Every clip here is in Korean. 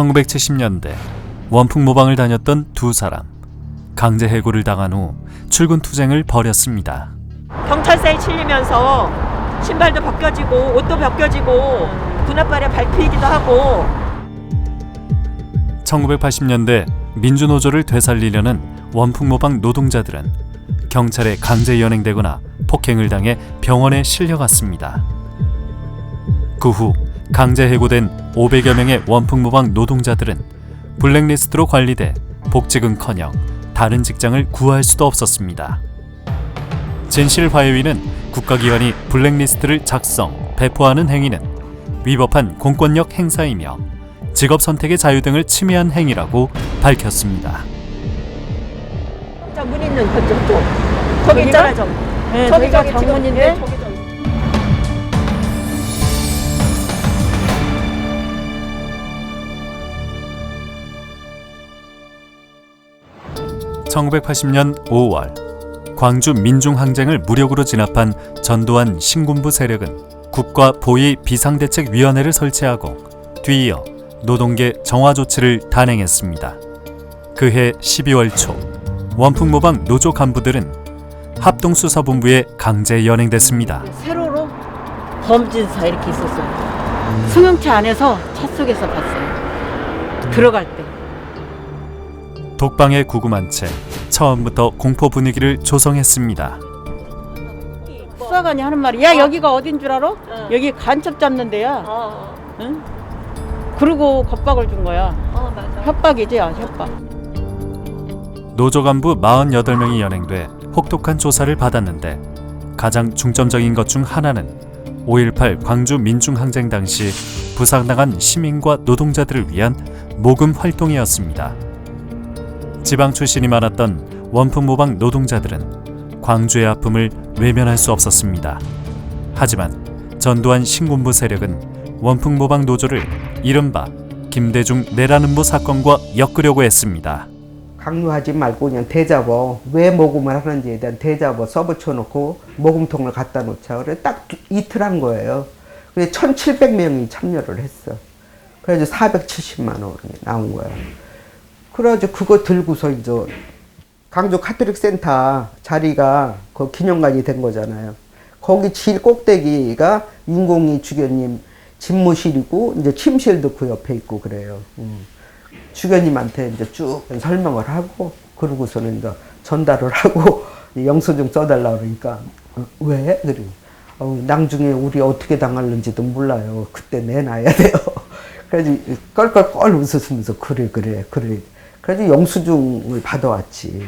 1970년대 원풍 모방을 다녔던 두 사람. 강제 해고를 당한 후 출근 투쟁을 벌였습니다. 경찰서에 칠리면서 신발도 벗겨지고 옷도 벗겨지고 분합발에 밟히기도 하고. 1980년대 민주노조를 되살리려는 원풍 모방 노동자들은 경찰에 강제 연행되거나 폭행을 당해 병원에 실려갔습니다. 그 후 강제 해고된 500여 명의 원풍 모방 노동자들은 블랙리스트로 관리돼 복직은커녕 다른 직장을 구할 수도 없었습니다. 진실화해위는 국가기관이 블랙리스트를 작성, 배포하는 행위는 위법한 공권력 행사이며 직업 선택의 자유 등을 침해한 행위라고 밝혔습니다. 자, 문 있는 그쪽. 저기 있잖아, 저기. 네, 저기가 저기가 정문인데? 저기. 1980년 5월 광주 민중항쟁을 무력으로 진압한 전두환 신군부 세력은 국가보위 비상대책위원회를 설치하고 뒤이어 노동계 정화 조치를 단행했습니다. 그해 12월 초 원풍 모방 노조 간부들은 합동수사본부에 강제 연행됐습니다. 세로로 범진사 이렇게 있었어요. 승용차 안에서 차 속에서 봤어요. 들어갈 때. 독방에 구금한 채 처음부터 공포 분위기를 조성했습니다. 수사관이 하는 말이 야 여기가 어딘 줄 알아? 여기 간첩 잡는 데야. 응? 그러고 겁박을 준 거야. 맞아. 협박이지, 협박. 노조 간부 48명이 연행돼 혹독한 조사를 받았는데 가장 중점적인 것 중 하나는 5.18 광주 민중항쟁 당시 부상당한 시민과 노동자들을 위한 모금 활동이었습니다. 지방 출신이 많았던 원풍 모방 노동자들은 광주의 아픔을 외면할 수 없었습니다. 하지만 전두환 신군부 세력은 원풍 모방 노조를 이른바 김대중 내란음모 사건과 엮으려고 했습니다. 강요하지 말고 그냥 대잡어, 왜 모금을 하는지에 대한 대잡어 써붙여놓고 모금통을 갖다 놓자. 그래 딱 이틀 한 거예요. 그래서 1,700명이 참여를 했어. 그래서 470만 원이 나온 거야. 그래가지고 그거 들고서 이제 강주 카톨릭 센터 자리가 그 기념관이 된 거잖아요. 거기 제일 꼭대기가 윤공희 주교님 집무실이고 이제 침실도 그 옆에 있고 그래요. 주교님한테 이제 쭉 설명을 하고 그러고서는 이제 전달을 하고 영수증 써달라 그러니까 왜? 그래. 나중에 우리 어떻게 당할는지도 몰라요. 그때 내놔야 돼요. 그래서 껄껄껄 웃으면서 그래. 그래서 영수증을 받아왔지.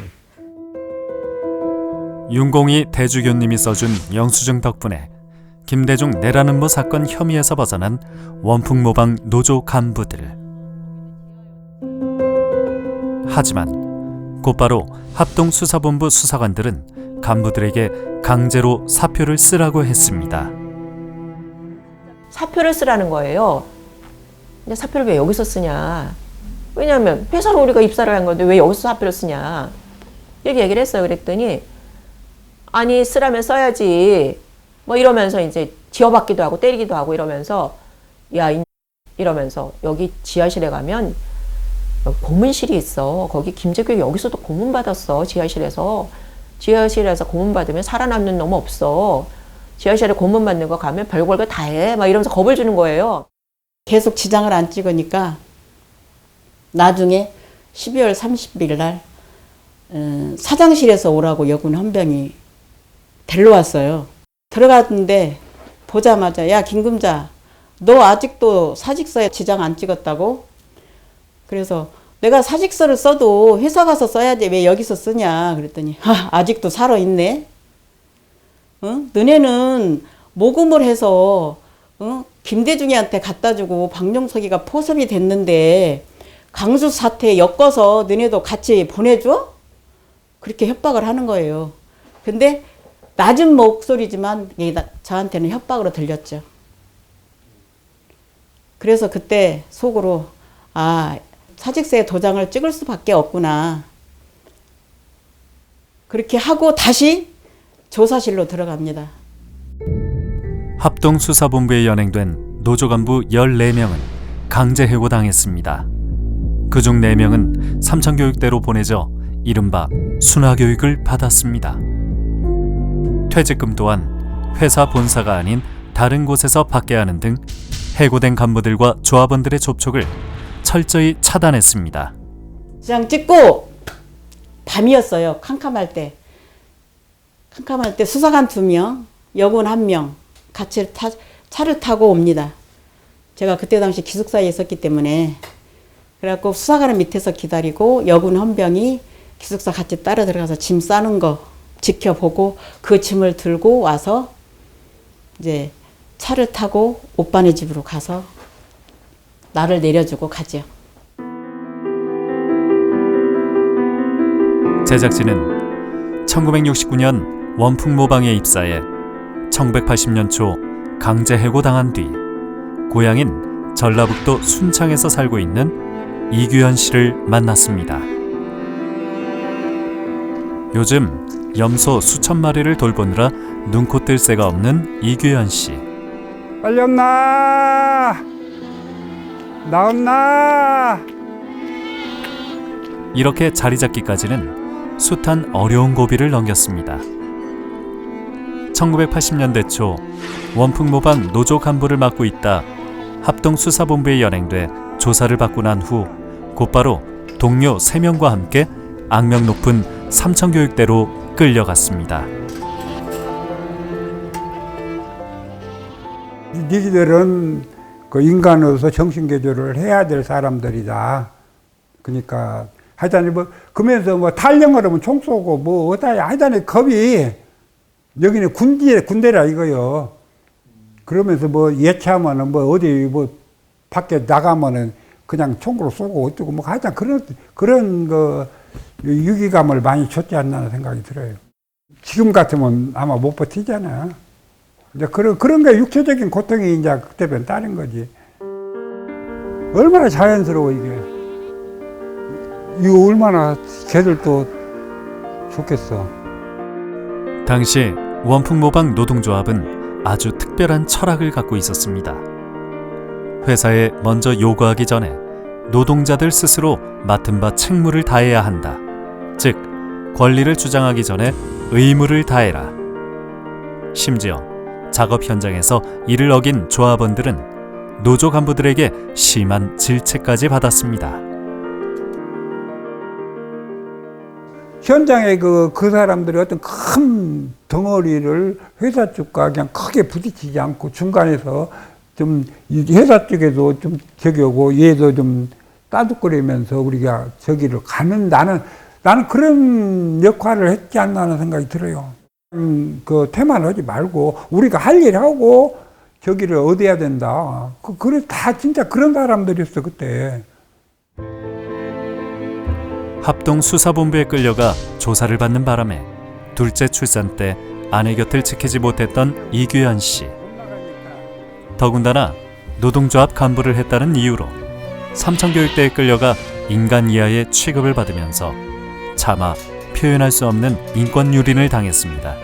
윤공희 대주교님이 써준 영수증 덕분에 김대중 내란음모 사건 혐의에서 벗어난 원풍 모방 노조 간부들. 하지만 곧바로 합동수사본부 수사관들은 간부들에게 강제로 사표를 쓰라고 했습니다. 사표를 쓰라는 거예요. 근데 사표를 왜 여기서 쓰냐? 왜냐하면 회사로 우리가 입사를 한 건데 왜 여기서 사표를 쓰냐? 이렇게 얘기를 했어요. 그랬더니 아니 쓰라면 써야지. 뭐 이러면서 이제 지어받기도 하고 때리기도 하고 이러면서 야 이러면서 여기 지하실에 가면 고문실이 있어. 거기 김재규 여기서도 고문 받았어. 지하실에서 고문 받으면 살아남는 놈 없어. 지하실에 고문 받는 거 가면 별걸 다 해. 막 이러면서 겁을 주는 거예요. 계속 지장을 안 찍으니까 나중에 12월 30일 날 사장실에서 오라고 여군 헌병이 데려왔어요. 들어갔는데 보자마자 야 김금자 너 아직도 사직서에 지장 안 찍었다고? 그래서 내가 사직서를 써도 회사 가서 써야지 왜 여기서 쓰냐 그랬더니 아직도 살아있네. 너네는 모금을 해서 김대중이한테 갖다주고 박용석이가 포섭이 됐는데 강수 사태에 엮어서 너네도 같이 보내줘? 그렇게 협박을 하는 거예요. 근데 낮은 목소리지만 저한테는 협박으로 들렸죠. 그래서 그때 속으로 사직서에 도장을 찍을 수밖에 없구나. 그렇게 하고 다시 조사실로 들어갑니다. 합동수사본부에 연행된 노조 간부 14명은 강제 해고당했습니다. 그중 4명은 삼천교육대로 보내져 이른바 순화교육을 받았습니다. 퇴직금 또한 회사 본사가 아닌 다른 곳에서 받게 하는 등 해고된 간부들과 조합원들의 접촉을 철저히 차단했습니다. 시장 찍고 밤이었어요. 캄캄할 때 수사관 2명, 여군 1명 같이 차를 타고 옵니다. 제가 그때 당시 기숙사에 있었기 때문에 그래갖고 수사관은 밑에서 기다리고 여군 헌병이 기숙사 같이 따라 들어가서 짐 싸는 거 지켜보고 그 짐을 들고 와서 이제 차를 타고 오빠네 집으로 가서 나를 내려주고 가죠. 제작진은 1969년 원풍모방에 입사해 1980년 초 강제 해고당한 뒤 고향인 전라북도 순창에서 살고 있는 이규현 씨를 만났습니다. 요즘 염소 수천 마리를 돌보느라 눈코 뜰 새가 없는 이규현 씨. 빨리 온나 나온나. 이렇게 자리 잡기까지는 숱한 어려운 고비를 넘겼습니다. 1980년대 초 원풍모방 노조 간부를 맡고 있다 합동수사본부에 연행돼 조사를 받고 난 후 곧바로 동료 3명과 함께 악명 높은 삼천교육대로 끌려갔습니다. 니들은 그 인간으로서 정신개조를 해야 될 사람들이다. 그러니까 하여튼 뭐 그러면서 뭐 탈영을 하면 총 쏘고 뭐 어다 하여튼 겁이 여기는 군대라 이거요. 그러면서 뭐 예차하면은 뭐 어디 뭐 밖에 나가면은 그냥 총으로 쏘고 어쩌고 뭐 하여튼 그런 그 유기감을 많이 줬지 않나 하는 생각이 들어요. 지금 같으면 아마 못 버티잖아. 이제 그런 게 육체적인 고통이 이제 그때는 다른 거지. 얼마나 자연스러워 이게. 이거 얼마나 걔들도 좋겠어. 당시 원풍모방 노동조합은 아주 특별한 철학을 갖고 있었습니다. 회사에 먼저 요구하기 전에 노동자들 스스로 맡은 바 책무를 다해야 한다. 즉, 권리를 주장하기 전에 의무를 다해라. 심지어 작업 현장에서 이를 어긴 조합원들은 노조 간부들에게 심한 질책까지 받았습니다. 현장에 그 사람들이 어떤 큰 덩어리를 회사 쪽과 그냥 크게 부딪히지 않고 중간에서 좀 회사 쪽에도 좀 저기 오고 얘도 좀 따뜻거리면서 우리가 저기를 가는 나는 그런 역할을 했지 않나 하는 생각이 들어요. 그 태만 하지 말고 우리가 할 일 하고 저기를 얻어야 된다. 그래 다 진짜 그런 사람들이었어 그때. 합동수사본부에 끌려가 조사를 받는 바람에 둘째 출산 때 아내 곁을 지키지 못했던 이규현 씨. 더군다나 노동조합 간부를 했다는 이유로 삼천교육대에 끌려가 인간 이하의 취급을 받으면서 차마 표현할 수 없는 인권유린을 당했습니다.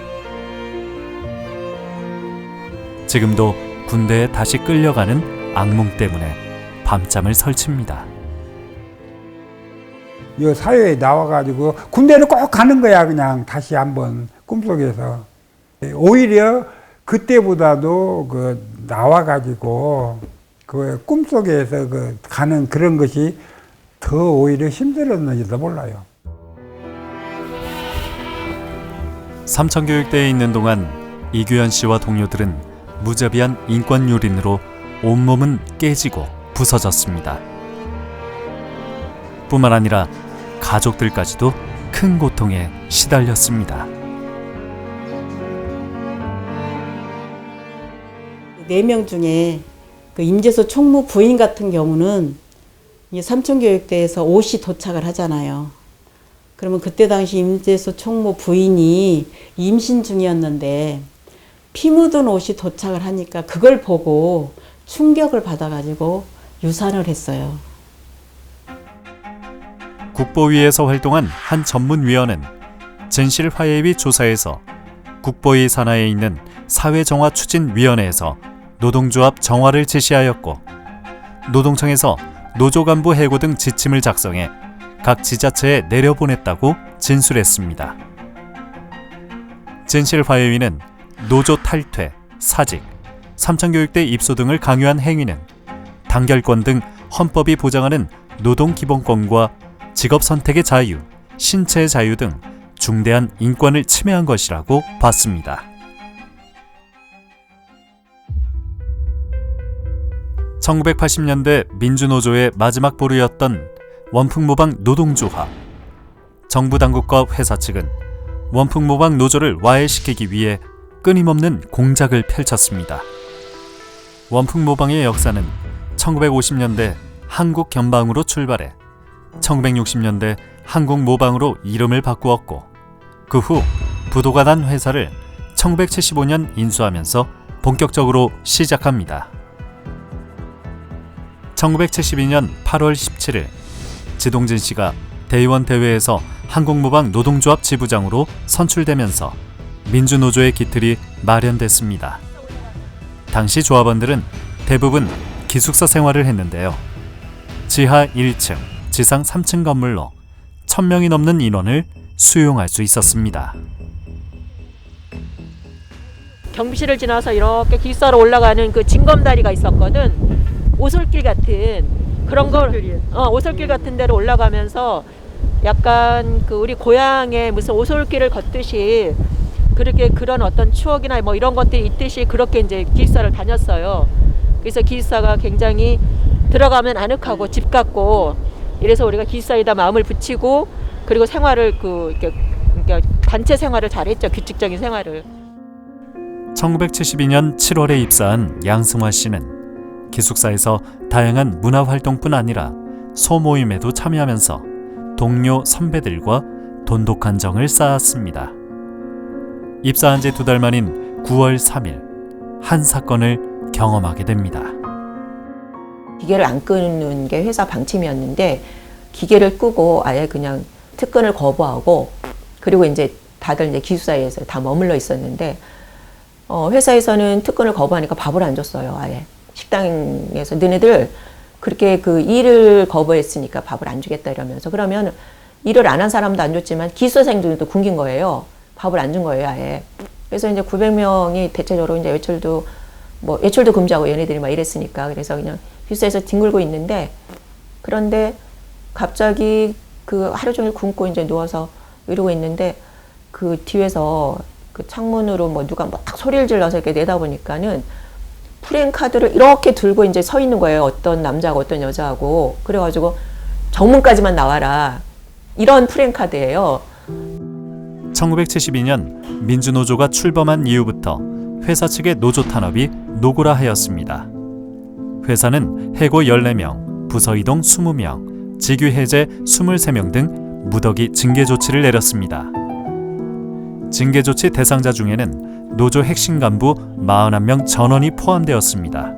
지금도 군대에 다시 끌려가는 악몽 때문에 밤잠을 설칩니다. 이 사회에 나와가지고 군대를 꼭 가는 거야 그냥 다시 한번 꿈속에서. 오히려 그때보다도 그 나와가지고 그 꿈속에서 그 가는 그런 것이 더 오히려 힘들었는지도 몰라요. 삼천교육대에 있는 동안 이규현 씨와 동료들은 무자비한 인권유린으로 온몸은 깨지고 부서졌습니다. 뿐만 아니라 가족들까지도 큰 고통에 시달렸습니다. 4명 중에 그 임재소 총무 부인 같은 경우는 이 삼천교육대에서 옷이 도착을 하잖아요. 그러면 그때 당시 임재소 총무 부인이 임신 중이었는데 피 묻은 옷이 도착을 하니까 그걸 보고 충격을 받아가지고 유산을 했어요. 국보위에서 활동한 한 전문위원은 진실화해위 조사에서 국보위 산하에 있는 사회정화추진위원회에서 노동조합 정화를 제시하였고 노동청에서 노조 간부 해고 등 지침을 작성해 각 지자체에 내려보냈다고 진술했습니다. 진실화해위는 노조 탈퇴, 사직, 삼천교육대 입소 등을 강요한 행위는 단결권 등 헌법이 보장하는 노동기본권과 직업선택의 자유, 신체의 자유 등 중대한 인권을 침해한 것이라고 봤습니다. 1980년대 민주노조의 마지막 보루였던 원풍모방 노동조합. 정부 당국과 회사 측은 원풍모방 노조를 와해시키기 위해 끊임없는 공작을 펼쳤습니다. 원풍모방의 역사는 1950년대 한국견방으로 출발해 1960년대 한국모방으로 이름을 바꾸었고 그 후 부도가 난 회사를 1975년 인수하면서 본격적으로 시작합니다. 1972년 8월 17일 지동진 씨가 대의원 대회에서 한국모방 노동조합 지부장으로 선출되면서 민주노조의 기틀이 마련됐습니다. 당시 조합원들은 대부분 기숙사 생활을 했는데요. 지하 1층, 지상 3층 건물로 1000명이 넘는 인원을 수용할 수 있었습니다. 경비실을 지나서 이렇게 기숙사로 올라가는 그 징검다리가 있었거든. 오솔길 같은 그런 걸, 오솔길 같은 데로 올라가면서 약간 그 우리 고향에 무슨 오솔길을 걷듯이 그렇게 그런 어떤 추억이나 뭐 이런 것들이 있듯이 그렇게 이제 기숙사를 다녔어요. 그래서 기숙사가 굉장히 들어가면 아늑하고 집 같고 이래서 우리가 기숙사에다 마음을 붙이고 그리고 생활을 그러니까 단체 생활을 잘했죠. 규칙적인 생활을. 1972년 7월에 입사한 양승화 씨는 기숙사에서 다양한 문화활동뿐 아니라 소모임에도 참여하면서 동료 선배들과 돈독한 정을 쌓았습니다. 입사한 지 2달 만인 9월 3일 한 사건을 경험하게 됩니다. 기계를 안 끄는 게 회사 방침이었는데 기계를 끄고 아예 그냥 특근을 거부하고 그리고 이제 다들 이제 기숙사에서 다 머물러 있었는데 회사에서는 특근을 거부하니까 밥을 안 줬어요. 아예 식당에서 너네들 그렇게 그 일을 거부했으니까 밥을 안 주겠다 이러면서 그러면 일을 안 한 사람도 안 줬지만 기숙사생들도 굶긴 거예요. 밥을 안 준 거예요. 아예. 그래서 이제 900명이 대체적으로 이제 외출도 금지하고 얘네들이 막 이랬으니까 그래서 그냥 기숙사에서 뒹굴고 있는데 그런데 갑자기 그 하루 종일 굶고 이제 누워서 이러고 있는데 그 뒤에서 그 창문으로 뭐 누가 막 소리를 질러서 이렇게 내다보니까는 프랜카드를 이렇게 들고 이제 서 있는 거예요. 어떤 남자하고 어떤 여자하고. 그래가지고 정문까지만 나와라. 이런 프랜카드예요. 1972년 민주노조가 출범한 이후부터 회사 측의 노조 탄압이 노골화하였습니다. 회사는 해고 14명, 부서 이동 20명, 직위 해제 23명 등 무더기 징계 조치를 내렸습니다. 징계 조치 대상자 중에는 노조 핵심 간부 41명 전원이 포함되었습니다.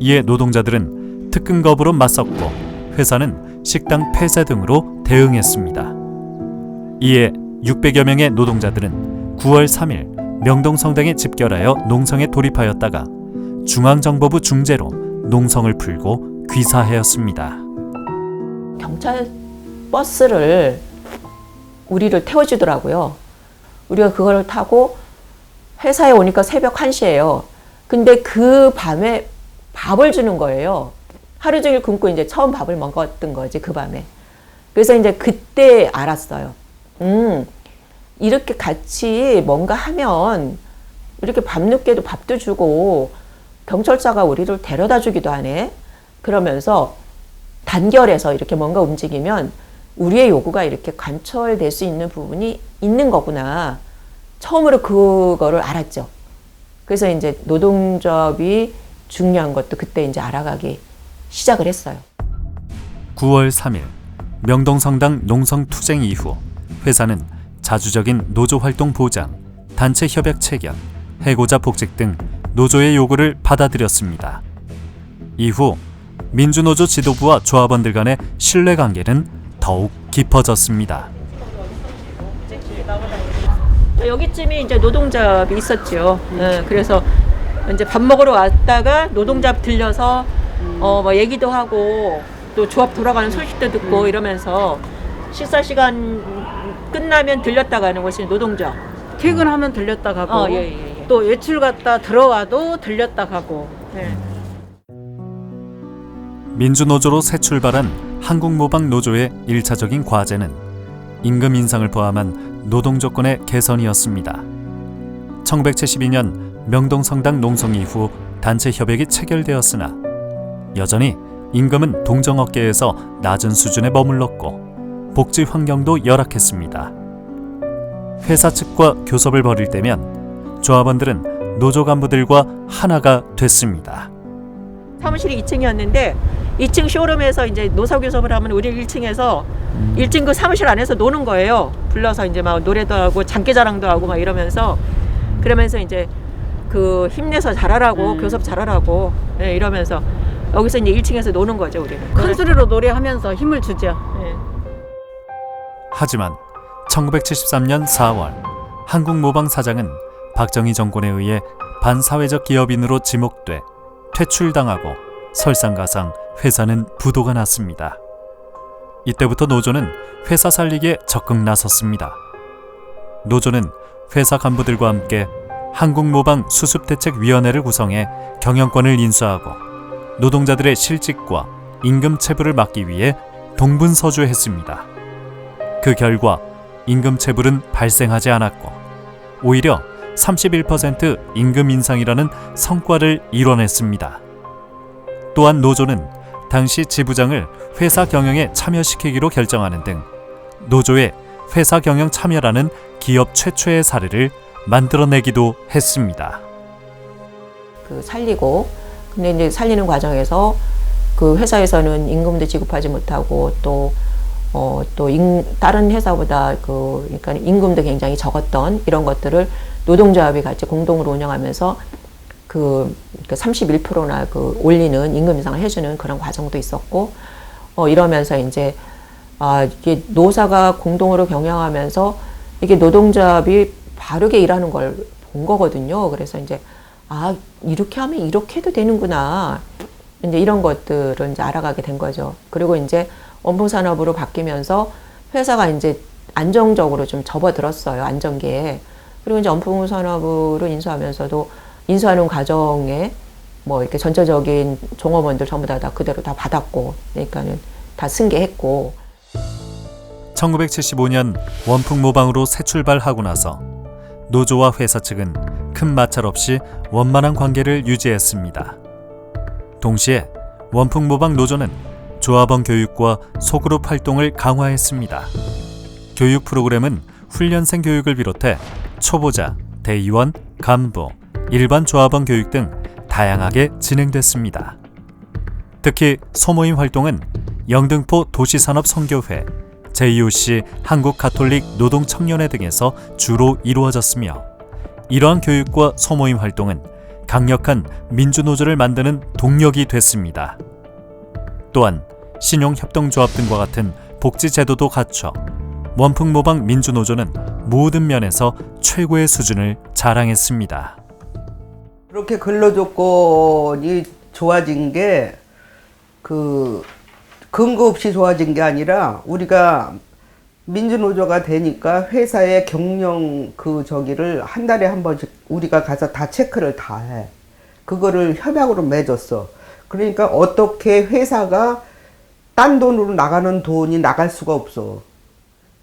이에 노동자들은 특근 거부로 맞섰고 회사는 식당 폐쇄 등으로 대응했습니다. 이에 600여 명의 노동자들은 9월 3일 명동성당에 집결하여 농성에 돌입하였다가 중앙정보부 중재로 농성을 풀고 귀사하였습니다. 경찰 버스를 우리를 태워주더라고요. 우리가 그걸 타고 회사에 오니까 새벽 1시예요. 근데 그 밤에 밥을 주는 거예요. 하루 종일 굶고 이제 처음 밥을 먹었던 거지, 그 밤에. 그래서 이제 그때 알았어요. 이렇게 같이 뭔가 하면 이렇게 밤늦게도 밥도 주고 경찰서가 우리를 데려다 주기도 하네. 그러면서 단결해서 이렇게 뭔가 움직이면 우리의 요구가 이렇게 관철될 수 있는 부분이 있는 거구나. 처음으로 그거를 알았죠. 그래서 이제 노동조합이 중요한 것도 그때 이제 알아가기 시작을 했어요. 9월 3일 명동성당 농성 투쟁 이후 회사는 자주적인 노조활동 보장, 단체 협약 체결, 해고자 복직 등 노조의 요구를 받아들였습니다. 이후 민주노조 지도부와 조합원들 간의 신뢰관계는 더욱 깊어졌습니다. 여기쯤이 이제 노동잡이 있었죠. 그래서 이제 밥 먹으러 왔다가 노동잡 들려서 뭐 얘기도 하고 또 조합 돌아가는 소식도 듣고 이러면서 식사 시간 끝나면 들렸다 가는 것이 노동자. 퇴근하면 들렸다 가고 예. 또 외출 갔다 들어와도 들렸다 가고. 네. 민주노조로 새 출발한 한국모방노조의 1차적인 과제는 임금 인상을 포함한 노동 조건의 개선이었습니다. 1972년 명동성당 농성 이후 단체 협약이 체결되었으나 여전히 임금은 동정업계에서 낮은 수준에 머물렀고 복지 환경도 열악했습니다. 회사 측과 교섭을 벌일 때면 조합원들은 노조 간부들과 하나가 됐습니다. 사무실이 2층이었는데 2층 쇼룸에서 이제 노사 교섭을 하면 우리 1층에서 1층 그 사무실 안에서 노는 거예요. 불러서 이제 막 노래도 하고 장기자랑도 하고 막 이러면서 그러면서 이제 그 힘내서 잘하라고 교섭 잘하라고 네, 이러면서 여기서 이제 1층에서 노는 거죠 우리는. 큰 소리로 노래하면서 힘을 주죠. 네. 하지만 1973년 4월 한국모방 사장은 박정희 정권에 의해 반사회적 기업인으로 지목돼 퇴출당하고 설상가상 회사는 부도가 났습니다. 이때부터 노조는 회사 살리기에 적극 나섰습니다. 노조는 회사 간부들과 함께 한국모방 수습대책위원회를 구성해 경영권을 인수하고 노동자들의 실직과 임금 체불을 막기 위해 동분서주했습니다. 그 결과 임금 체불은 발생하지 않았고 오히려 31% 임금 인상이라는 성과를 이뤄냈습니다. 또한 노조는 당시 지부장을 회사 경영에 참여시키기로 결정하는 등 노조의 회사 경영 참여라는 기업 최초의 사례를 만들어내기도 했습니다. 그 살리고 근데 이제 살리는 과정에서 그 회사에서는 임금도 지급하지 못하고 다른 회사보다 그러니까 임금도 굉장히 적었던 이런 것들을 노동조합이 같이 공동으로 운영하면서 그 31%나 그 올리는 임금 인상을 해주는 그런 과정도 있었고 이러면서 이제 이게 노사가 공동으로 경영하면서 이게 노동조합이 바르게 일하는 걸 본 거거든요. 그래서 이제 이렇게 하면 이렇게 해도 되는구나. 이제 이런 것들을 이제 알아가게 된 거죠. 그리고 이제 원풍산업으로 바뀌면서 회사가 이제 안정적으로 좀 접어들었어요. 안정기에. 그리고 이제 원풍산업으로 인수하면서도 인수하는 과정에 뭐 이렇게 전체적인 종업원들 전부 다 그대로 다 받았고, 그러니까는 다 승계했고. 1975년 원풍모방으로 새 출발하고 나서 노조와 회사 측은 큰 마찰 없이 원만한 관계를 유지했습니다. 동시에 원풍모방 노조는 조합원 교육과 소그룹 활동을 강화했습니다. 교육 프로그램은 훈련생 교육을 비롯해 초보자, 대의원, 간부, 일반 조합원 교육 등 다양하게 진행됐습니다. 특히 소모임 활동은 영등포 도시산업선교회, JOC 한국가톨릭 노동청년회 등에서 주로 이루어졌으며 이러한 교육과 소모임 활동은 강력한 민주노조를 만드는 동력이 됐습니다. 또한 신용협동조합 등과 같은 복지제도도 갖춰 원풍모방 민주노조는 모든 면에서 최고의 수준을 자랑했습니다. 그렇게 근로조건이 좋아진 게 근거 없이 좋아진 게 아니라 우리가 민주노조가 되니까 회사의 경영 저기를 한 달에 한 번씩 우리가 가서 다 체크를 다 해. 그거를 협약으로 맺었어. 그러니까 어떻게 회사가 딴 돈으로 나가는 돈이 나갈 수가 없어.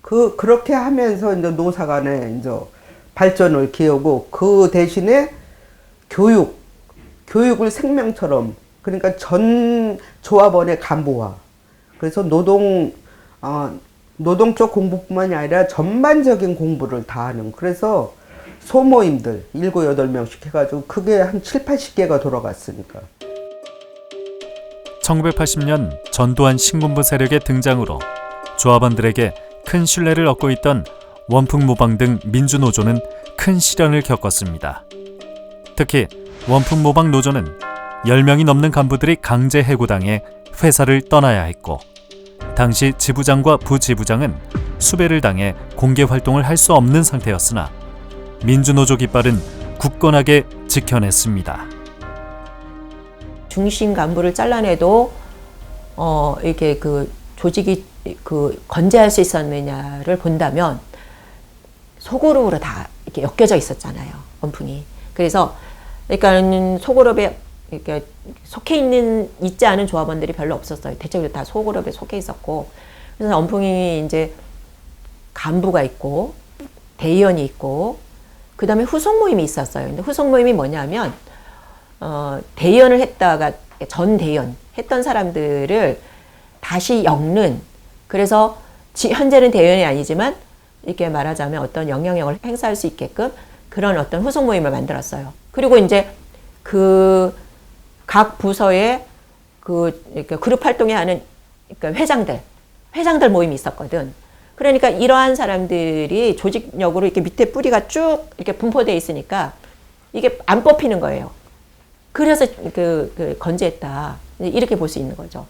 그렇게 하면서 이제 노사 간에 이제 발전을 기하고 그 대신에 교육을 생명처럼 그러니까 전 조합원의 간부화. 그래서 노동 쪽 공부뿐만이 아니라 전반적인 공부를 다 하는. 그래서 소모임들 7, 8명씩 해가지고 그게 한 7, 80개가 돌아갔으니까. 1980년 전두환 신군부 세력의 등장으로 조합원들에게 큰 신뢰를 얻고 있던 원풍모방 등 민주노조는 큰 시련을 겪었습니다. 특히 원풍모방 노조는 10명이 넘는 간부들이 강제 해고당해 회사를 떠나야 했고 당시 지부장과 부지부장은 수배를 당해 공개 활동을 할 수 없는 상태였으나 민주노조 깃발은 굳건하게 지켜냈습니다. 중심 간부를 잘라내도 이렇게 그 조직이 그 건재할 수 있었느냐를 본다면 소그룹으로 다 이렇게 엮여져 있었잖아요. 원풍이. 그래서 그러니까 소그룹에 이렇게 있지 않은 조합원들이 별로 없었어요. 대체적으로 다 소그룹에 속해 있었고, 그래서 원풍이 이제 간부가 있고 대의원이 있고 그 다음에 후속 모임이 있었어요. 근데 후속 모임이 뭐냐면 대의원을 했다가 전 대의원 했던 사람들을 다시 엮는, 그래서 현재는 대의원이 아니지만 이렇게 말하자면 어떤 영향력을 행사할 수 있게끔 그런 어떤 후속 모임을 만들었어요. 그리고 이제 그 각 부서에 이렇게 그룹 활동에 하는 그러니까 회장들 모임이 있었거든. 그러니까 이러한 사람들이 조직력으로 이렇게 밑에 뿌리가 쭉 이렇게 분포되어 있으니까 이게 안 뽑히는 거예요. 그래서 건재했다. 이렇게 볼 수 있는 거죠.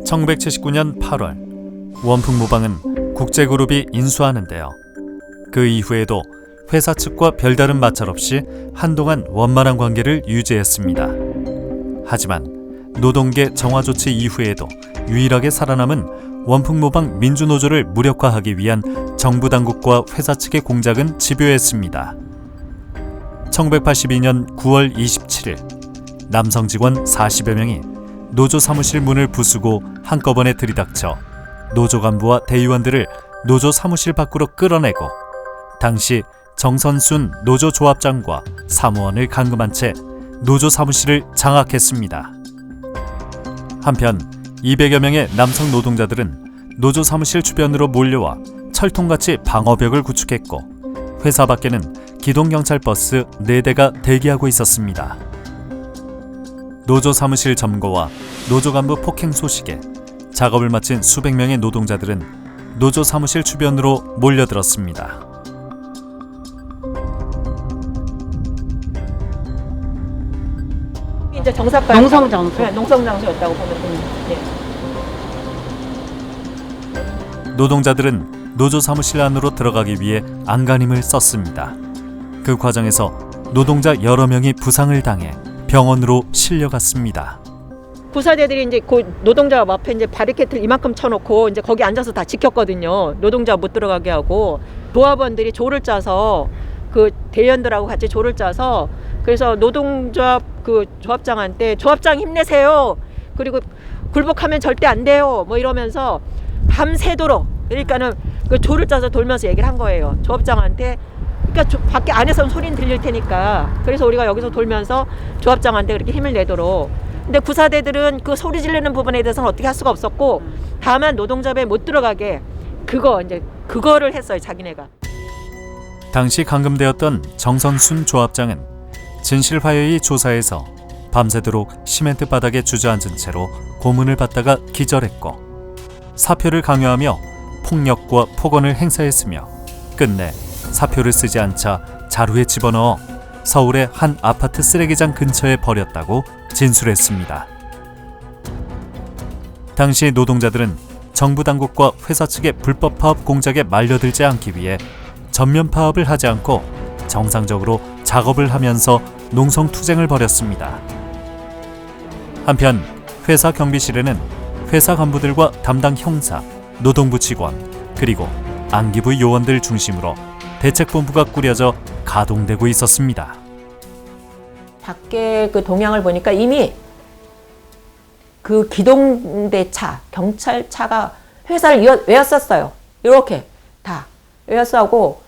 1979년 8월 원풍모방은 국제그룹이 인수하는데요. 그 이후에도 회사 측과 별다른 마찰 없이 한동안 원만한 관계를 유지했습니다. 하지만 노동계 정화 조치 이후에도 유일하게 살아남은 원풍모방 민주노조를 무력화하기 위한 정부 당국과 회사 측의 공작은 집요했습니다. 1982년 9월 27일 남성 직원 40여 명이 노조 사무실 문을 부수고 한꺼번에 들이닥쳐 노조 간부와 대의원들을 노조 사무실 밖으로 끌어내고 당시 정선순 노조 조합장과 사무원을 감금한 채 노조 사무실을 장악했습니다. 한편 200여 명의 남성 노동자들은 노조 사무실 주변으로 몰려와 철통같이 방어벽을 구축했고 회사 밖에는 기동경찰버스 4대가 대기하고 있었습니다. 노조 사무실 점거와 노조 간부 폭행 소식에 작업을 마친 수백 명의 노동자들은 노조 사무실 주변으로 몰려들었습니다. 이제 농성장소였다고 보면 됩니다. 네. 노동자들은 노조 사무실 안으로 들어가기 위해 안간힘을 썼습니다. 그 과정에서 노동자 여러 명이 부상을 당해 병원으로 실려갔습니다. 부사대들이 이제 그 노동자 앞에 이제 바리케이트를 이만큼 쳐놓고 이제 거기 앉아서 다 지켰거든요. 노동자 못 들어가게 하고 조합원들이 조를 짜서 그 대의원들하고 같이 조를 짜서 그래서 노동조합 그 조합장한테 조합장 힘내세요. 그리고 굴복하면 절대 안 돼요. 뭐 이러면서 밤새도록 그러니까는 그 조를 짜서 돌면서 얘기를 한 거예요. 조합장한테. 그러니까 밖에 안에서는 소리는 들릴 테니까. 그래서 우리가 여기서 돌면서 조합장한테 그렇게 힘을 내도록. 근데 구사대들은 그 소리 지르는 부분에 대해서는 어떻게 할 수가 없었고 다만 노동조합에 못 들어가게 그거를 했어요. 자기네가. 당시 감금되었던 정선순 조합장은 진실화요의 조사에서 밤새도록 시멘트 바닥에 주저앉은 채로 고문을 받다가 기절했고 사표를 강요하며 폭력과 폭언을 행사했으며 끝내 사표를 쓰지 않자 자루에 집어넣어 서울의 한 아파트 쓰레기장 근처에 버렸다고 진술했습니다. 당시 노동자들은 정부 당국과 회사 측의 불법 파업 공작에 말려들지 않기 위해 전면 파업을 하지 않고 정상적으로 작업을 하면서 농성투쟁을 벌였습니다. 한편 회사 경비실에는 회사 간부들과 담당 형사, 노동부 직원, 그리고 안기부 요원들 중심으로 대책본부가 꾸려져 가동되고 있었습니다. 밖에 그 동향을 보니까 이미 그 기동대차, 경찰차가 회사를 외웠었어요. 이렇게 다 외웠었고,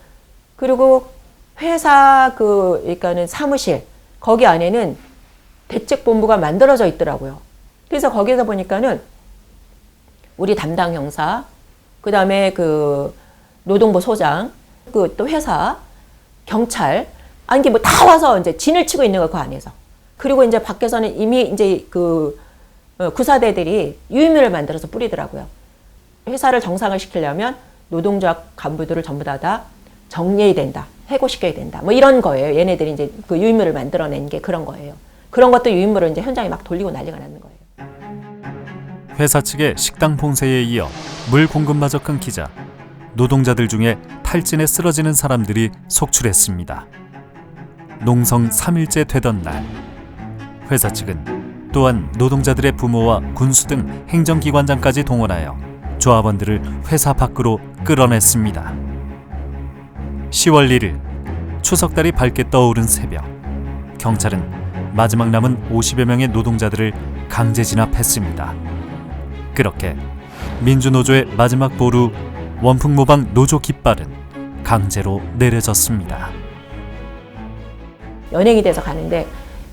그리고 회사 그러니까는 사무실 거기 안에는 대책본부가 만들어져 있더라고요. 그래서 거기서 보니까는 우리 담당 형사, 그 다음에 그 노동부 소장, 그 또 회사, 경찰, 아니 뭐 다 와서 이제 진을 치고 있는 거 그 안에서. 그리고 이제 밖에서는 이미 이제 그 구사대들이 유인물을 만들어서 뿌리더라고요. 회사를 정상을 시키려면 노동조합 간부들을 전부 다 정리해야 된다, 해고시켜야 된다. 뭐 이런 거예요. 얘네들이 이제 그 유인물을 만들어낸 게 그런 거예요. 그런 것도 유인물을 이제 현장에 막 돌리고 난리가 나는 거예요. 회사 측의 식당 봉쇄에 이어 물 공급마저 끊기자 노동자들 중에 탈진에 쓰러지는 사람들이 속출했습니다. 농성 3일째 되던 날 회사 측은 또한 노동자들의 부모와 군수 등 행정기관장까지 동원하여 조합원들을 회사 밖으로 끌어냈습니다. 10월 1일 추석달이 밝게 떠오른 새벽, 경찰은 마지막 남은 50여 명의 노동자들을 강제 진압했습니다. 그렇게 민주노조의 마지막 보루 원풍모방 노조 깃발은 강제로 내려졌습니다. 연예인이 돼서 가는데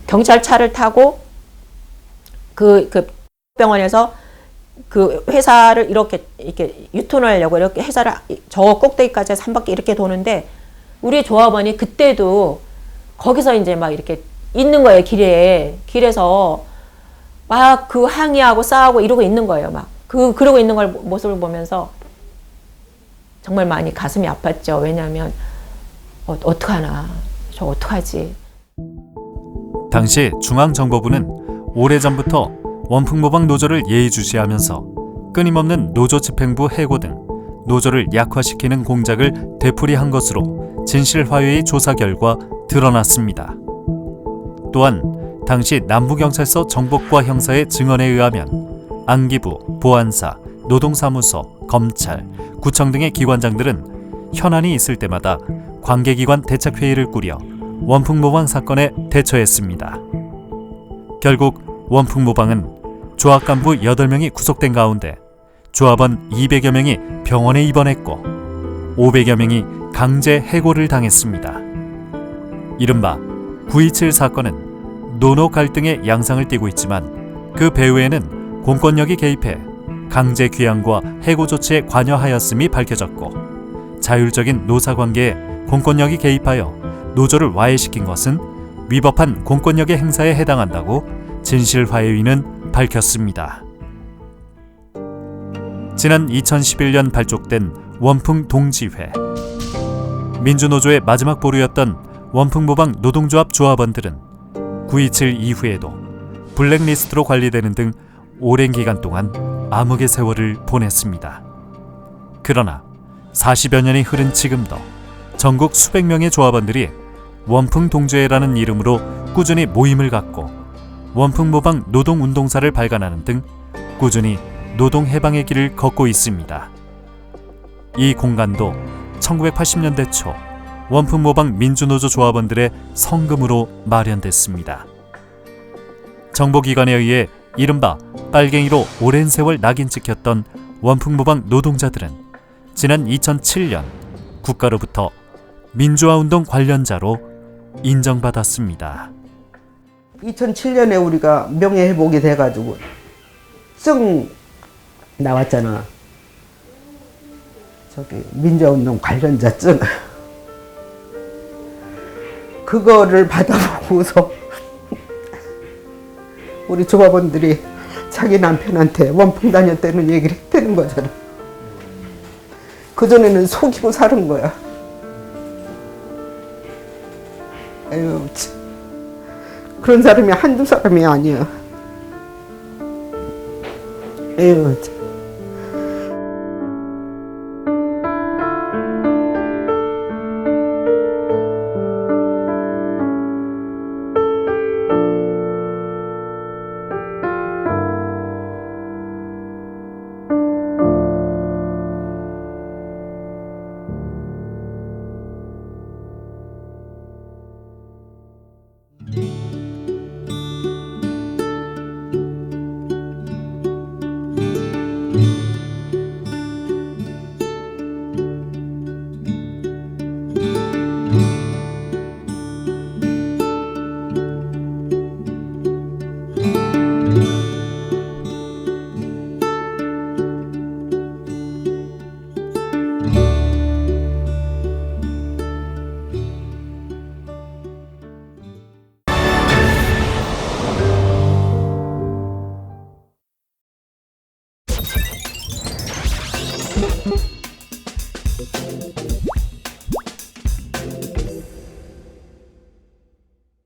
경찰차를 타고 그 병원에서 그 회사를 이렇게 유턴을 하려고 이렇게 회사를 저 꼭대기까지 해서 한 바퀴 이렇게 도는데 우리 조합원이 그때도 거기서 이제 막 이렇게 있는 거예요. 길에서 막 그 항의하고 싸우고 이러고 있는 거예요. 막 그러고 있는 걸 모습을 보면서 정말 많이 가슴이 아팠죠. 왜냐하면 어떡하나, 저 어떡하지. 당시 중앙정보부는 오래전부터 원풍모방 노조를 예의주시하면서 끊임없는 노조 집행부 해고 등 노조를 약화시키는 공작을 되풀이한 것으로 진실화해의 조사 결과 드러났습니다. 또한 당시 남부경찰서 정복과 형사의 증언에 의하면 안기부, 보안사, 노동사무소, 검찰, 구청 등의 기관장들은 현안이 있을 때마다 관계기관 대책회의를 꾸려 원풍모방 사건에 대처했습니다. 결국 원풍모방은 조합 간부 8명이 구속된 가운데 조합원 200여 명이 병원에 입원했고 500여 명이 강제 해고를 당했습니다. 이른바 9.27 사건은 노노 갈등의 양상을 띠고 있지만 그 배후에는 공권력이 개입해 강제 귀양과 해고 조치에 관여하였음이 밝혀졌고 자율적인 노사관계에 공권력이 개입하여 노조를 와해시킨 것은 위법한 공권력의 행사에 해당한다고 진실화해위는 밝혔습니다. 지난 2011년 발족된 원풍동지회. 민주노조의 마지막 보루였던 원풍모방 노동조합 조합원들은 9.27 이후에도 블랙리스트로 관리되는 등 오랜 기간 동안 암흑의 세월을 보냈습니다. 그러나 40여 년이 흐른 지금도 전국 수백 명의 조합원들이 원풍동지회라는 이름으로 꾸준히 모임을 갖고 원풍모방 노동운동사를 발간하는 등 꾸준히 노동해방의 길을 걷고 있습니다. 이 공간도 1980년대 초 원풍모방 민주노조 조합원들의 성금으로 마련됐습니다. 정보기관에 의해 이른바 빨갱이로 오랜 세월 낙인 찍혔던 원풍모방 노동자들은 지난 2007년 국가로부터 민주화운동 관련자로 인정받았습니다. 2007년에 우리가 명예회복이 돼가지고 쓱 나왔잖아. 저기 민주화운동 관련자증. 그거를 받아보고서 우리 조합원들이 자기 남편한테 원풍 다녔다는 얘기를 했다는 거잖아. 그전에는 속이고 사는 거야. 에휴, 참. 그런 사람이 한두 사람이 아니야. 에휴, 참.